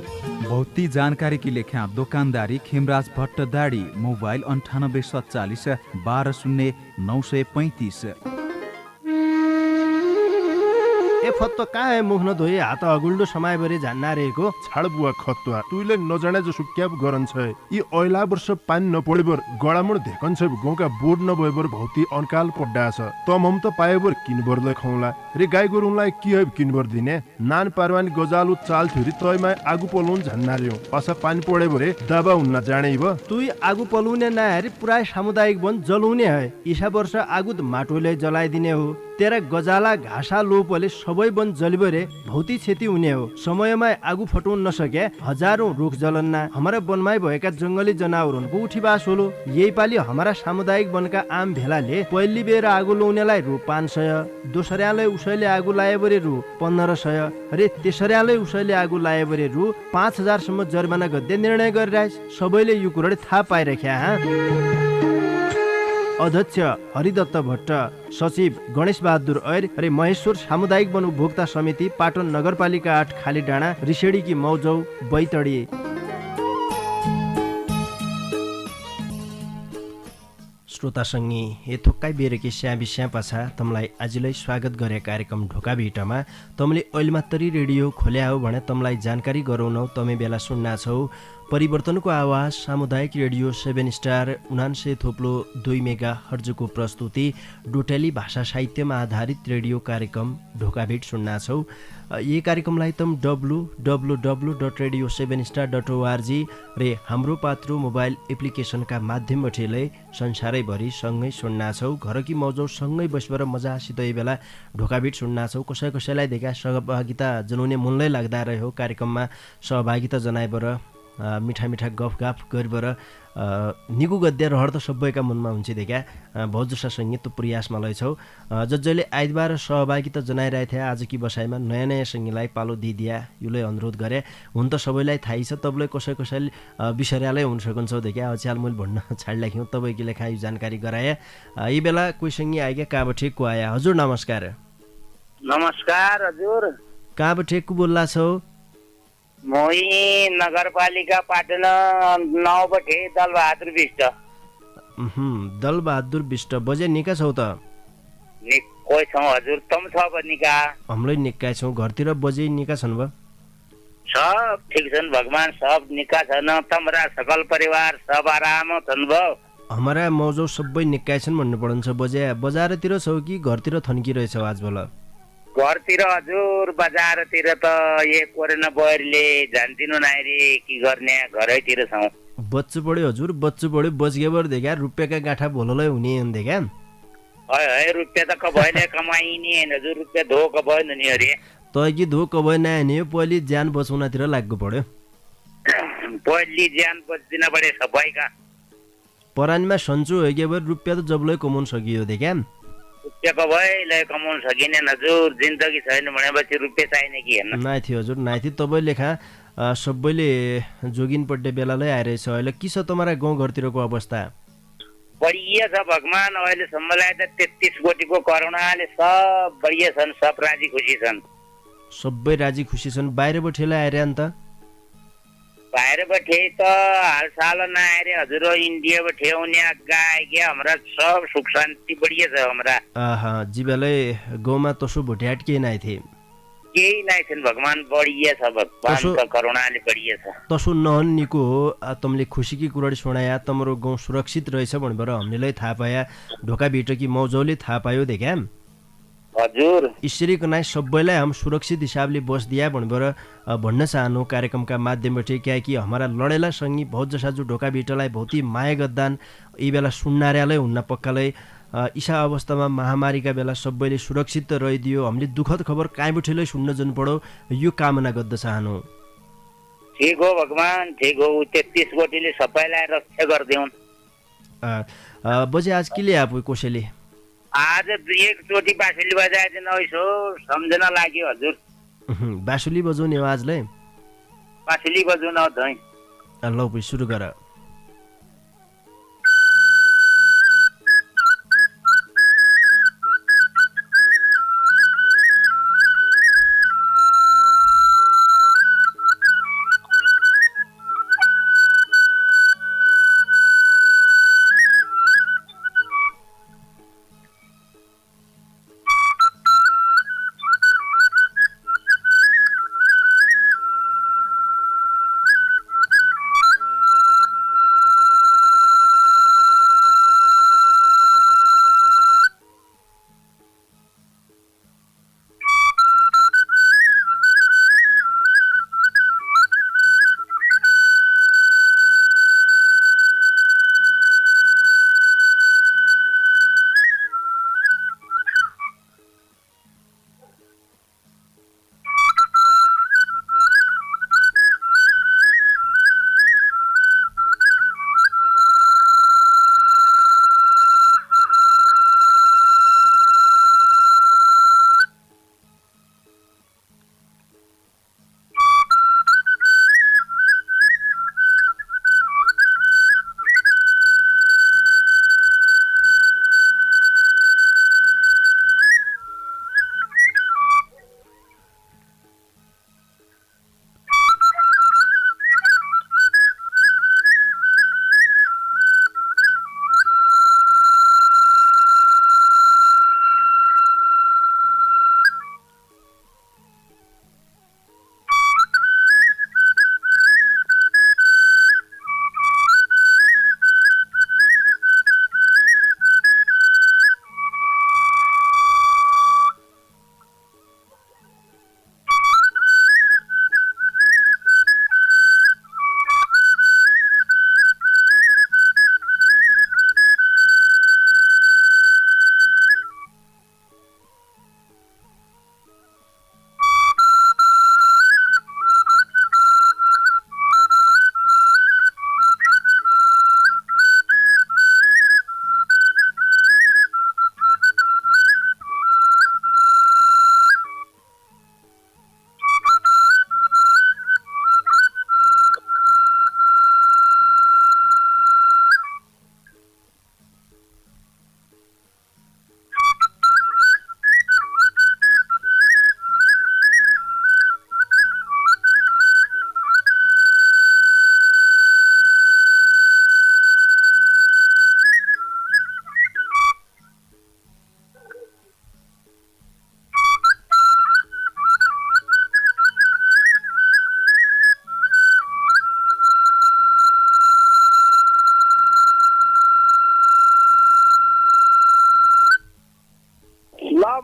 भौती जानकारी की लेख्या दोकानदारी खेमराज भट्ट दाडी मोबाइल 9847 12 0935 ए फत्तो कहाँ है मुख नधोई हात अगुल्डो समय भरि झान्ना रहेको छाड बुवा खत्वा तुइले नजाने जो सुक्याप गरन्छ यी ऐला वर्ष पानी नपडेबर गडामुड धेकन्छ गाउँका बोर्ड नभएबर भौती अनकाल पड्डा छ तमम त पाएबर किनबरले खौला रे गाई गोरुलाई के है किनबर दिने नान पारवानी गजालु चाल थुरी तयमा आगु पलौन झन्ना रियो पासा पानी पडे भरे दाबा हुन्न जाने ब तुई आगु पलुने नहेरी पुराय सामुदायिक वन जलुने है ईसा वर्ष आगु माटोले जलाइदिने हो तेरा गजाला घाँसा लोपले सबै वन जलिबरे भौती क्षति हुने हो समयमा आगु फटाउन नसके हजारौं रुख जलन्ना हमारा वनमै भएका जंगली जनावरहरूको उठीबास होलो यही पालि हमारा सामुदायिक वनका आम भेलाले पहिली बेर आगु लाउनेलाई रु 500 दोस्राले उसैले आगु लाए बरे रु 1500 रे तेस्राले उसैले आगु लाए बरे रु 5000 सम्म जरिमाना गद्दे निर्णय गरिरहेछ सबैले यो कुराले थाहा पाइराख्या अध्यक्ष हरिदत्त भट्ट सचिव गणेश बहादुर ऐर रे महेश्वर सामुदायिक वन उपभोक्ता समिति पाटन नगरपालिका 8 खाली डाँडा रिसेडीकी मौजौ बैतडी श्रोतासँगै यथोक्काइ बेरेकी स्याबी स्यापाछा तमलाई आजलाई स्वागत गरे कार्यक्रम ढोका भेटमा तमले अहिले मात्रै रेडियो खोल्या हो भने तमलाई जानकारी गराउन तमे बेला सुन्ना छौ परिवर्तनको आवाज सामुदायिक रेडियो 7 स्टार 99.2 मेगा हर्जको प्रस्तुति डोटेली भाषा साहित्यमा आधारित रेडियो कार्यक्रम ढोकाभेट सुन्ना छौ यी कार्यक्रमलाई तम www.radio7star.org रे हाम्रो पात्रो मोबाइल एप्लिकेसनका माध्यमबाट संसारैभरि सँगै सुन्ना छौ घरकी मौजौ सँगै बसबर मजासित यही बेला ढोकाभेट सुन्ना छौ कसैलाई देखा सहभागिता जनाउने मनलाई लाग्दा रह्यो कार्यक्रममा सहभागिता जनाइबर मिठा मिठा गफगाफ गरिबर निगु गद्य रहर त सबैका मनमा हुन्छ देखा बहुत जसा संगीत प्रयासमा लैछौ जसले आइतबार सहभागिता जनाइरहेथे आज कि बसाइमा नयाँ नयाँ संगीतलाई पालो दिदिया युले अनुरोध गरे हुन त सबैलाई थाहै छ तपाईले कसैले बिसर्यालै हुन सक्छौ देखा अचाल मैले भन्न छाड्लाख्यौ तपाईकी लेखा यो जानकारी गराए यी बेला कोही संगी आइगे काबठे को आया हजुर नमस्कार नमस्कार हजुर काबठे को बोल्ला छौ मोही नगरपालिका पाटन 9 बटे दलबहादुर बिष्ट दलबहादुर बिष्ट बजे निका छौ त कोही छौ हजुर तम छ बनिका हमलै निका छौ घरतिर बजे निका छन् ब सब ठीक छन् भगवान सब निका छन् तमरा सकल परिवार सब आराम छन् ब हमारा मौजौ सबै निका छन् भन्नु पर्छ बजे बजारतिर छौ कि घरतिर थन्की रहेछौ आजभल घरतिर हजुर बजारतिर त एक कोरेना बहरले जान्दिनु नाइरे की गर्ने घरैतिर छौ बच्चु पढ्यो हजुर बच्चु पढ्यो बजगेबर देखा रुपैयाँका गाँठा भोललै हुने देखा है रुपैयाँ त कभैले कमाइने हजुर रुपैयाँ धोक भएन नि अरे तै कि धोक भए नआने पहिले ज्यान बचाउनतिर लाग्नु पर्यो पहिले ज्यान बच्दिन परे सबैका परानमा सन्चो होइगेबर रुपैयाँ त जबलै कमाउन सकियो देखा रुपैयाँको भइले कमाउन सकिने हजुर जिन्दगी छैन भनेपछि रुपैयाँ चाहिने कि हेर्न नाइ थियो हजुर नाइ थियो तपाईँ लेखा सबैले जोगिन पड्डे बेलालाई आइरहेछ अहिले के छ तुम्हारा गाउँ घरतिरको अवस्था बढिया छ भगवान अहिलेसम्मलाई त 33 कोटीको करोनाले सब बढिया छन् सब राजी खुसी छन् सबै राजी खुसी छन् बाहिरबाटलाई आइरहन् त बाहिरबाट त हालसाल नआएर हजुर इन्डियाबाट आउने गाई के हमरा सब सुख शान्ति बढिया छ हमरा जी बेलै गाउँमा तसो भोट्याट के नाइ थिए केही नै छैन भगवान बढिए छ भगवानको करुणाले बढिए छ तसो नहन्नीको हो तमले खुसीकी कुराडी सुनाया तमरो गाउँ सुरक्षित रहेछ भनेर हामीलाई थाहा पाया ढोका भिटकी मौजौले थाहा पायो देखा हजुर ईश्वरीको नाइ सबैलाई हम सुरक्षित हिसाबले बस दिया भनेर भन्न चाहनु कार्यक्रमका माध्यमबाट क्या कि हमारा लडेला संगी बहुत जसा जो ढोका भिटलाई बहुती माया गद्दान यी बेला सुन्नार्यालै हुन्न पक्कालै ईसा अवस्थामा महामारीका बेला सबैले सुरक्षित रहिदियो हामीले दुःखद खबर काहीँबठैलाई सुन्न जानु पडो यो कामना गर्द चाहनु ठीक हो भगवान ठीक हो 33 गोटीले सबैलाई रक्षा गरिदेऊन् बजे आज के लिए आप कोसेली आज एकचोटि बाँसुली बजाएदिन यसो सम्झन लाग्यो हजुर बाँसुली बजाउने हो आजलाई बाँसुली बजाउन धै लौ पनि सुरु गर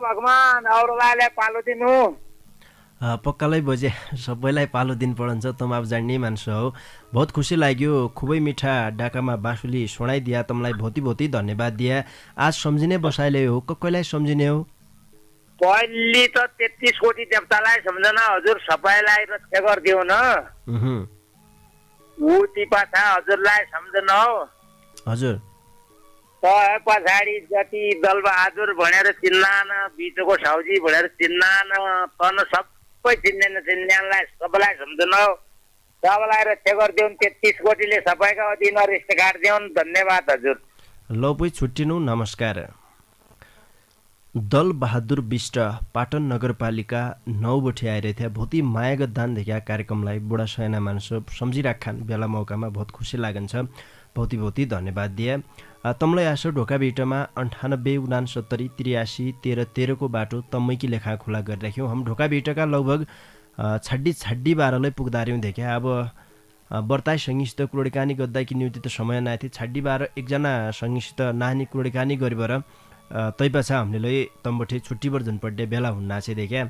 भगवान अरूलाई पालो दिनु पक्कालै बजे सबैलाई पालो दिन पड़न्छ तम अब जान्ने मान्छे हो बहुत खुसी लाग्यो खुबै मिठा डाकामा बाँसुली सुनाइदिया तमलाई भौती भौती धन्यवाद दिया आज सम्झिने बसाइले हो कसैलाई सम्झिने हो पहिले त 33 कोटी देवतालाई सम्झना हजुर सबैलाई रक्षा गरिदिउ न उति पाछा हजुरलाई सम्झना हो हजुर पछाडि जति दलबहादुर भनेर चिन्नान बिचको साउजी भनेर चिन्नान तन सबै चिन्नेलाई सबैलाई सम्झना हो सबैलाई रक्षा गरिदिउन् 33 कोटीले सबैका अधीन रिष्ट काट्दिउन् धन्यवाद हजुर ल पै छुट्टिनु नमस्कार दल बहादुर विष्ट पाटन नगरपालिका 9 बठे आइरहेथे बहुती मायागत दान देखा कार्यक्रमलाई बुढा सैना मान्छे सम्झिराखान बेला मौकामा बहुत खुसी लागन्छ बहुत बहुत धन्यवाद दिए तमलाई आसो ढोका भेटमा 98 69 83 13 13 को बाटो तम्मैकी लेखा खुला गरिराख्यौँ हम ढोका भेटका लगभग छाड्डी 12 पुग्दार्यौँ देखे अब बर्ताई सङ्गीसित कुरोडकानी गद्दाकी नियुति त समय नाथे छाड्डी 12 एकजना सङ्गीसित नानी कुरोडकानी गरिबर तैपछा हामीले तम्बठे छुट्टीबर जनपड्डे बेला हुन्ना छे देख्या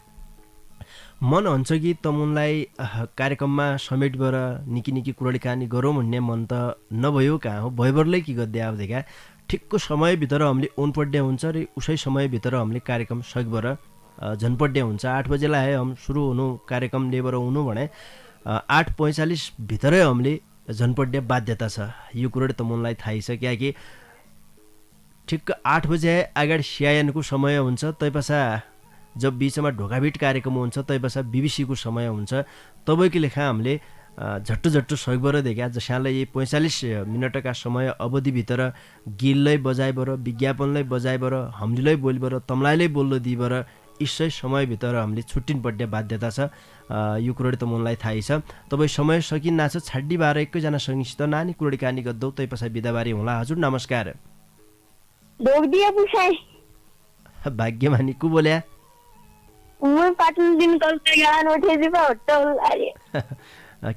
मन हुन्छ कि तमुनलाई कार्यक्रममा समेटबर निकी निकी कुरोडकानी गरौँ भन्ने मन त नभयो कहाँ हो भयबरले कि गद्दे अब देखा ठिक्क समयभित्र हामीले ओन पड्डे हुन्छ र उसै समयभित्र हामीले कार्यक्रम सकेबर झनपड्डे हुन्छ 8 बजेलाई हम सुरु हुनु कार्यक्रम लेबर हुनु भने 8:45 भित्रै हामीले झनपड्डे बाध्यता छ यो कुरो त मनलाई थाहै छ कियाकि ठिक्क 8 बजे अगाडि सिआइएनको समय हुन्छ तैपछा जब बीचमा ढोकाभिट कार्यक्रम हुन्छ तैपछा बीबीसीको समय हुन्छ तपाईँको लेखा हामीले झट्टो सगबर देखा जसलाई यी 45 मिनटका समय अवधिभित्र गिललाई बजाइबर विज्ञापनलाई बजाइबर हामीलाई बोलिबर तमलाईलाई बोल्न दिइबर इसै समयभित्र हामीले छुट्टिन पड्ने बाध्यता छ यो कुरो त मनलाई थाहै छ तपाईँ समय सकिन्ना छ छाड्डी 12 एकैजना सङ्गीसित नानी कुरोडी कानी गद्दौ तैपछा बिदाबारी होला हजुर नमस्कार भाग्यमानी को बोल्या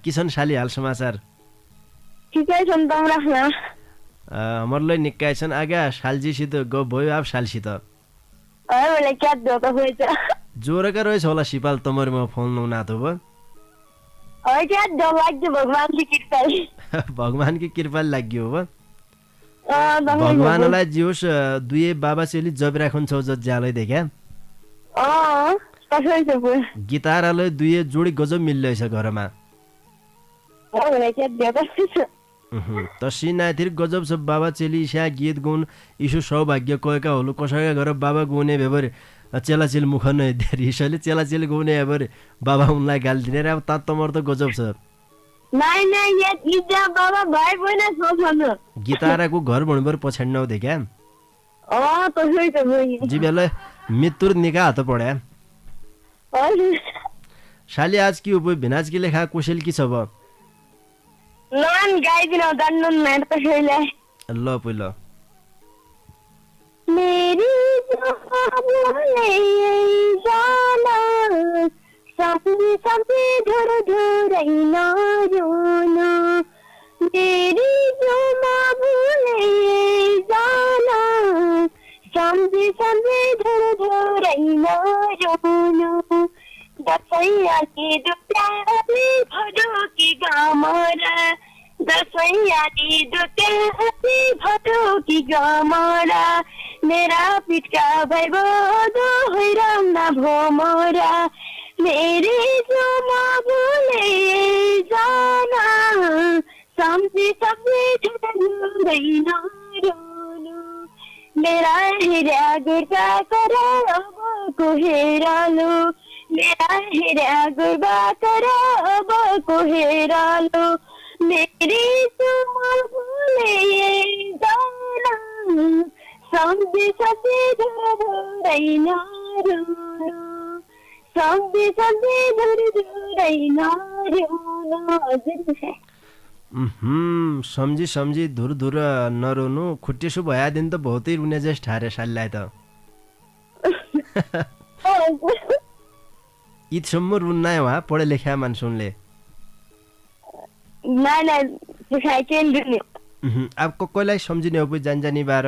किसन साली हाल समाचार हमरलाई निक्काय छन् आगा सालजीसित गफ भयो अब सालसित जोरका रहेछ होला सिपाल तमरमा फोन नउनाथो भयो भगवान की कृपाले लाग्यो हो भगवानलाई जियोस् दुई बाबा चेली जब राखुन्छ जत ज्यालै देख्या गिटारले दुई जोडी गजब मिल्दैछ घरमा तसिनातिर गजब छ बाबा चेली स्या गीत गुण इसु सौभाग्य कएका होलु कसैका घर बाबा गुने भेबर चेला चेली मुख नै देरिसले चेला चेली गुने भेबर बाबा उनलाई गाली दिने र अब तमर त गजब छ गिटारको घर भन्बर पछाड्न देख्या जीवेले मृत्यु निका हात पड्या शाली आज की उप भिनाज की लेखा कुशल की छ ब ल पहिलो मेरी जाना समझे धर धरैन रोना मेरी जो माँ भूले जाना समझे धर धरैन रोना दसैया की दुप्यारी भदो की गामरा दसैया की दुप्यारी भदो की गामरा मेरा पिटका भैबो दो हैराम ना भोमरा मेरे जो माँ बोले जाना समझे धरैन रोना मेरा हिरा गुर्बा करा अब को हेरालो मेरा हिरा गुर्बा करा अब को हेरालो मेरी तुम भूले जाना समझे धरैन रोना समझे धरैन रोना सम्झी धुर धुर नरोनु खुट्टेसु भयादिन त बहुतै रुने जस ठारे साललाई त इतसम्म रुन्ना वहाँ पढे लेखा मान्छौले अब कसैलाई सम्झिने हो जानी बार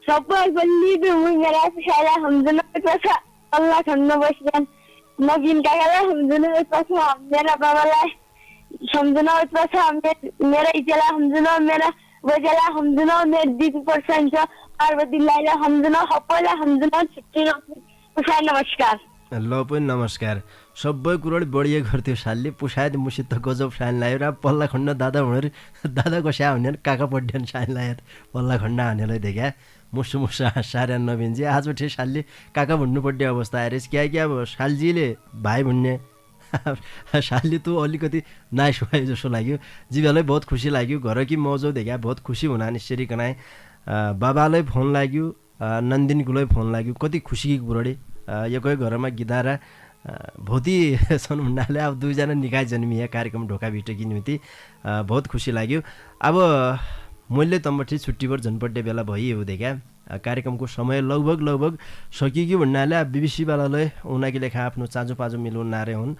सबै बल्ली मेरा सारा हमजन अल्लाह खन्न बस्छन् नवीन काकालाई हमजन मेरा बाबालाई सम्झना मेरा इजेला हमजन मेरा बजेला हमजन मेरो दिदी पर्सन छ पार्वतीलाई हमजन सबैलाई हमजन छुट्टी नमस्कार ल पनि नमस्कार सबै कुरो बढिए गर्थ्यो सालले पुसाद मुसित गजब साइन लायो र पल्ला खण्ड दादा भनेर दादा कस्या हुने काका पड्यान साइन लायो पल्ला खण्ड हानेलाई देख्या मुसु सार्या नबिन्जी आज उठे सालले काका भन्नु पर्ने अवस्था आएर कियाकि अब सालजीले भाइ भन्ने सालले त अलिकति नाइस भयो जस्तो लाग्यो जीवालाई बहुत खुसी लाग्यो घर कि मौजौ देखा बहुत खुसी हुना निश्चरी कनाए बाबालाई फोन लाग्यो नन्दिनीकोलाई फोन लाग्यो कति खुसीको कुरोडे एकै घरमा गिदारा भौती छन् हुनाले अब दुईजना निकाय जन्मिया कार्यक्रम ढोका भिटकी निम्ति बहुत खुसी लाग्यो। अब मैले तम्बठी छुट्टीभर झन्पट्टे बेला भइयो देखा कार्यक्रमको समय लगभग सकियो भन्नाले बिबिसीवालाले उनीकी लेखा आफ्नो चाँजो पाँजो मिलाउन नारे हुन्।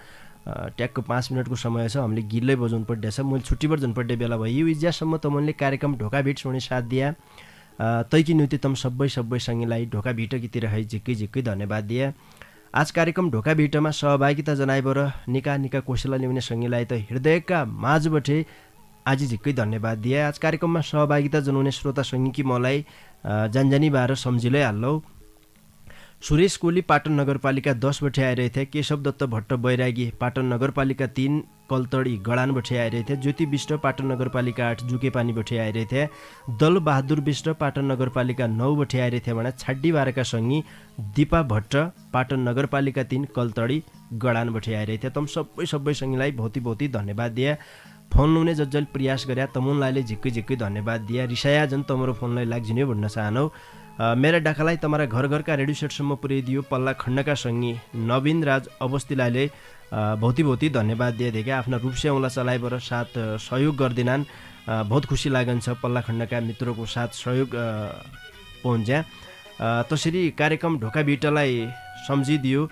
ट्याक्क 5 मिनटको समय छ, हामीले गिल्लै बजाउनु पर्दैछ। मैले छुट्टीभर झन्पट्टे बेला भइयो इज्यासम्म तमनले कार्यक्रम ढोका भिट सुने साथ दिया तैकी निम्ति तम सबै सँगैलाई ढोका भिटकीतिर है झिक्कै धन्यवाद दिए। आज कार्यक्रम ढोका भिटमा सहभागिता जनाइबर निका कोसेला ल्याउने सँगैलाई त हृदयका माझबटे आज झिक्कै धन्यवाद दिए। आज कार्यक्रममा सहभागिता जनाउने श्रोता सङ्गीकी मलाई जानजानी बार सम्झिलै हाल्लौ। सुरेश कोली पाटन नगरपालिका 10 बठे आइरहेथे, केशव दत्त भट्ट बैरागी पाटन नगरपालिका 3 कलतडी गडान बठे आइरहेथे, ज्योति विष्ट पाटन नगरपालिका 8 जुकेपानी बठे आइरहेथे, दल बहादुर विष्ट पाटन नगरपालिका 9 बठे आइरहेथे भने छाड्डी बारका सङ्गी दिपा भट्ट पाटन नगरपालिका 3 कलतडी गडान बठे आइरहेथे। तम सबै सङ्गीलाई भौती धन्यवाद दिए। फोन लाउने जज्जल प्रयास गरे तमुनलाई झिक्कै धन्यवाद दिए। रिसाया जन तमरो फोनलाई लाग्जिने भन्न चाहनौ। मेरा डाकालाई तमारा घरका रेडियो सेटसम्म पुर्याइदियो पल्ला खण्डका सङ्गी नवीन राज अवस्थीलाई भौती धन्यवाद दिएदेखि आफ्ना रूपसे औँला चलाइबाट साथ सहयोग गर्दिनान्। बहुत खुसी लागन्छ पल्ला खण्डका मित्रको साथ सहयोग पहुन्छ। त्यसरी कार्यक्रम ढोका भिटलाई सम्झिदियो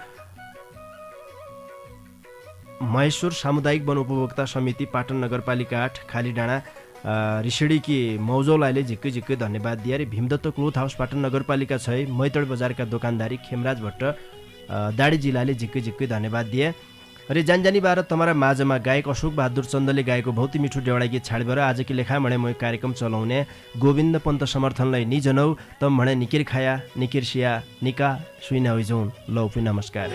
महेश्वर सामुदायिक वन उपभोक्ता समिति पाटन नगरपालिका 8 खालीडाँडा रिसिडीकी मौजौलाले झिक्कै धन्यवाद दिए। रे भीमदत्त क्लोथ हाउस पाटन नगरपालिका 6 मैतड बजारका दोकानदारी खेमराज भट्ट दाडी जिल्लाले झिक्कै धन्यवाद दिए। अरे जानजानी बार तमारा माझमा गायक अशोक बहादुर चन्दले गाएको भौती मिठो डेवडा गीत छाडीबर आजकी लेखा म्हणे म कार्यक्रम चलाउने गोविन्द पन्त समर्थनलाई निजनौ तम म्हणे निकिर खाया निकिर सिया निका सुइना होइजौन लौ पि नमस्कार।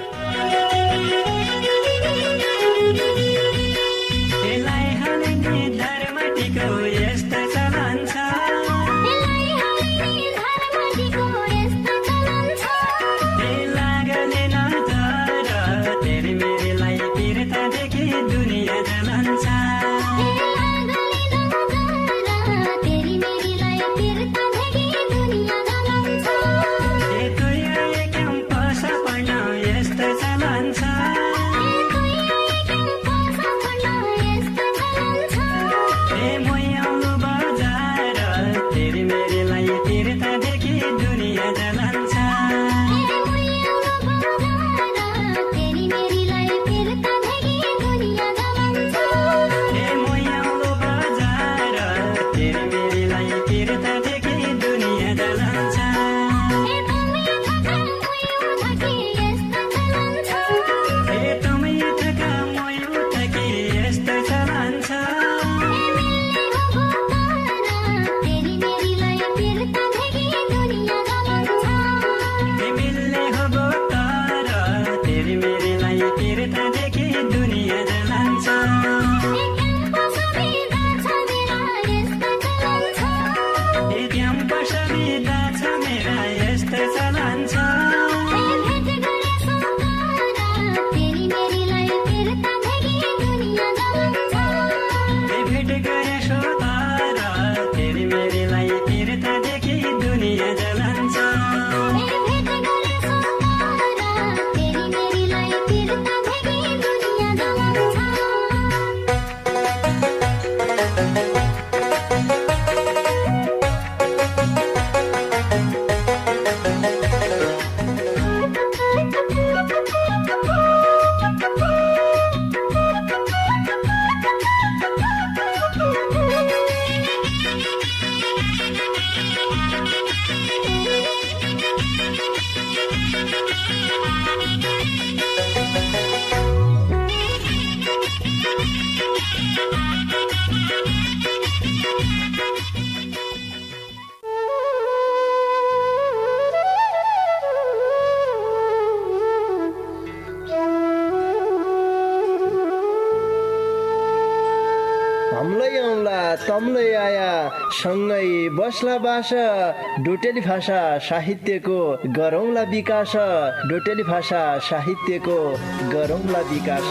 तम्लै आया सँगै बस्ला बास डोटेली भाषा साहित्यको गरौँला विकास डोटेली भाषा साहित्यको गरौँला विकास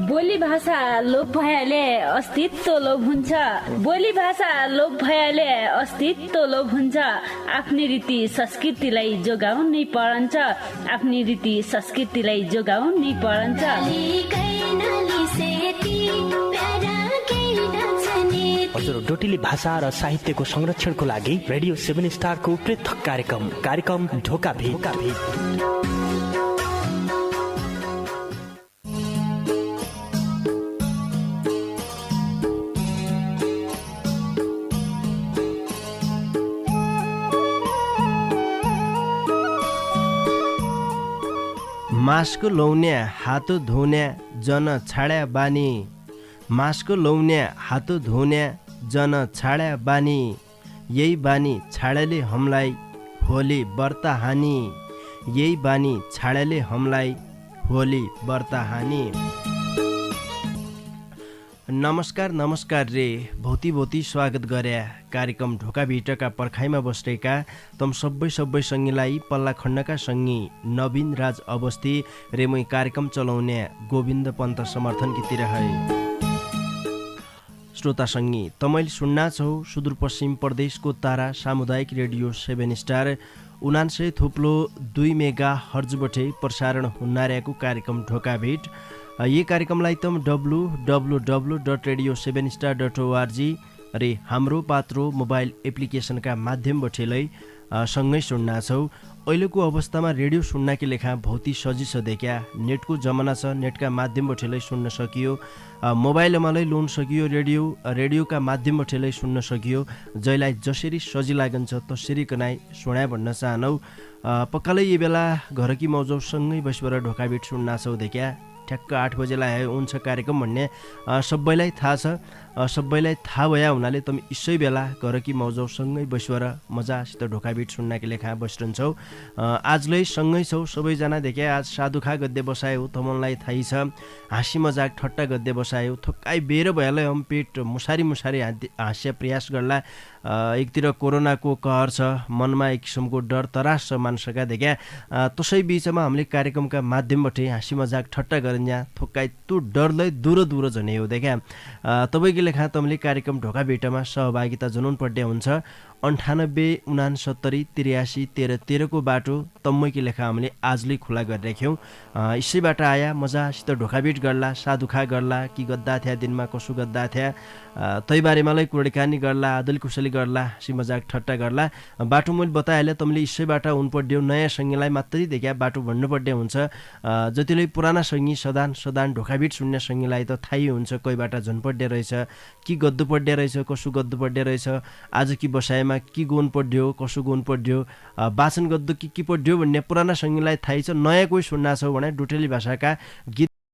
बोली भाषा लोप भइहाले अस्तित्व लोप हुन्छ बोली भाषा लोप भइहाले अस्तित्व लोप हुन्छ आफ्नै रीति संस्कृतिलाई जोगाउनै परन्छ आफ्नै रीति संस्कृतिलाई जोगाउनै परन्छ हजुर डोटिली भाषा र साहित्यको संरक्षणको लागि रेडियो 7 स्टारको पृथक कार्यक्रम ढोका भेट मास्क लौन्या हात धुन्या जन छाड्या बानी मास्क लौन्या हात धुन्या जन छाड्या बानी यही बानी छाडेले हमलाई होली व्रत हानि यही बानी छाडेले हमलाई होली व्रत हानि। नमस्कार रे भौती स्वागत गर्या कार्यक्रम ढोका भिटका पर्खाइमा बसेका तम सबै सङ्गीलाई पल्ला खण्डका सङ्गी नवीन राज अवस्थी रे मै कार्यक्रम चलाउने गोविन्द पन्त समर्थन गीतिर है। श्रोता सङ्गी तमैले सुन्ना छौ सुदूरपश्चिम प्रदेशको तारा सामुदायिक रेडियो 7 स्टार 99.2 मेगा हर्जबटे प्रसारण हुन्नार्याको कार्यक्रम ढोका भेट। यी कार्यक्रमलाई तम www.radio7star.org रे हाम्रो पात्रो मोबाइल एप्लिकेसनका माध्यमबाट सँगै सुन्ना छौ। अहिलेको अवस्थामा रेडियो सुन्नाकी लेखा भौती सजिलो देखा नेटको जमाना छ नेटका माध्यमबाट सुन्न सकियो मोबाइलमा लोन सकियो रेडियोका माध्यमबाट सुन्न सकियो जसलाई जसरी सजिलो लागन्छ तसरी कनाइ सुनाइ भन्न चाहनौ। पक्कालै यी बेला घरकी मौजौसँगै बसेर ढोकाबिट सुन्ना छौ देखा ठ्याक्क 8 बजेलाई हुन्छ कार्यक्रम भन्ने सबैलाई थाहा छ सबैलाई थाहा भया हुनाले तम यसै बेला घरकी मौजौसँगै बसेर मजासित ढोकाबिट सुन्नाकी लेखा बसिरहन्छौ। आजलै सँगै छौ सबैजना देखे आज साधुखा गद्य बसायो तमनलाई थाहै छ हाँसी मजाक ठट्टा गद्य बसायो थोक्काइ बेर भयालै हम पेट मुसारी हाँस्या प्रयास गर्ला। एकतिर कोरोनाको कहर छ मनमा एक किसिमको डर तरास छ मान्छेका देखा त्यसै बीचमा हामीले कार्यक्रमका माध्यमबाट हाँसी मजाक ठट्टा गरिन्छ थोक्काइ त्यो डरलाई दूर झने हो देखा तपाईँको लेखा तमले कार्यक्रम ढोका भेटमा सहभागिता जनाउनु पर्ने हुन्छ 98 69 83 13 को बाटो तम्मैकी लेखा हामीले आजले खुला गरिराख्यौँ। यसैबाट आया मजासित ढोकाबिट गर्ला साधुखा गर्ला कि गद्दा थिया दिनमा कसो गद्दा थिया तै बारेमालाई कुराकानी गर्ला आदल कुशली गर्ला सी मजाक ठट्टा गर्ला बाटो मैले बताइहालेँ तमले यसैबाट हुनुपर्ने नयाँ सङ्गीलाई मात्रै देखा बाटो भन्नुपर्ने हुन्छ। जतिले पुराना सङ्गी सदान ढोकाबिट सुन्ने सङ्गीलाई त थाहै हुन्छ कोहीबाट झन्पर्ने रहेछ कि गद्दु पर्ने रहेछ कसो गद्दु पर्ने रहेछ आज कि बसाइमा कि गोन पर्ड्यो कसो गोन पर्ड्यो वाचन गद्दु कि पर्ड्यो भन्ने पुराना सङ्गीलाई थाहै छ। नयाँ कोही सुन्ना छौ भने डोटेली भाषाका गीत